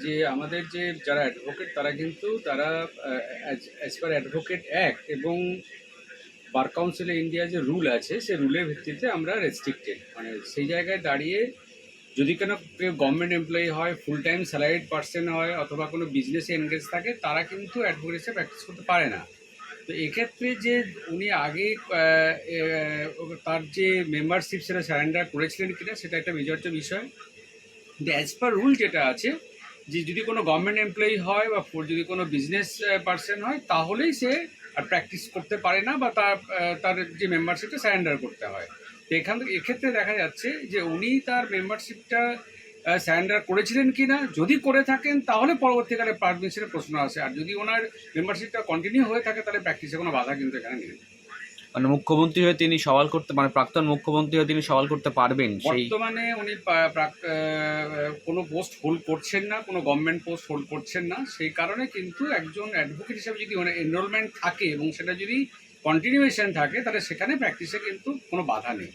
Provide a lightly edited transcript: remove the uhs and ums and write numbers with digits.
যে আমাদের যে যারা অ্যাডভোকেট তারা কিন্তু তারা অ্যাজ পার অ্যাডভোকেট অ্যাক্ট এবং বার কাউন্সিল ইন্ডিয়া যে রুল আছে সেই রুলের ভিত্তিতে আমরা রেস্ট্রিক্টেড, মানে সেই জায়গায় দাঁড়িয়ে যদি কোনো কেউ গভর্নমেন্ট এমপ্লয়ি হয়, ফুল টাইম স্যালারিড পার্সন হয় অথবা কোনো বিজনেসে এনগেজ থাকে, তারা কিন্তু অ্যাডভোকেসি প্র্যাকটিস করতে পারে না। তো এক্ষেত্রে যে উনি আগে তার যে মেম্বারশিপ সেটা সারেন্ডার করেছিলেন কিনা সেটা একটা বিবেচ্য বিষয়। কিন্তু অ্যাজ পার রুল যেটা আছে যে যদি কোনো গভর্নমেন্ট এমপ্লয়ি হয় বা যদি কোনো বিজনেস পার্সন হয় তাহলেই সে আর প্র্যাকটিস করতে পারে না বা তার যে মেম্বারশিপটা সারেন্ডার করতে হয়। তো এক্ষেত্রে দেখা যাচ্ছে যে উনি তার মেম্বারশিপটা সারেন্ডার করেছিলেন কি না, যদি করে থাকেন তাহলে পরবর্তীকালে পারমিশনের প্রশ্ন আসে, আর যদি ওনার মেম্বারশিপটা কন্টিনিউ হয়ে থাকে তাহলে প্র্যাকটিসে কোনো বাধা কিন্তু এখানে নেই। মানে মুখ্যমন্ত্রী হয়ে তিনি সওয়াল করতে, মানে প্রাক্তন মুখ্যমন্ত্রী হয়ে তিনি সওয়াল করতে পারবেন সেই? বর্তমানে উনি কোনো পোস্ট হোল্ড করছেন না, কোনো গভর্নমেন্ট পোস্ট হোল্ড করছেন না, সেই কারণে কিন্তু একজন অ্যাডভোকেট হিসেবে যদি এনরোলমেন্ট থাকে এবং সেটা যদি কন্টিনিউয়েশন থাকে তাহলে সেখানে প্র্যাকটিসে কিন্তু কোনো বাধা নেই।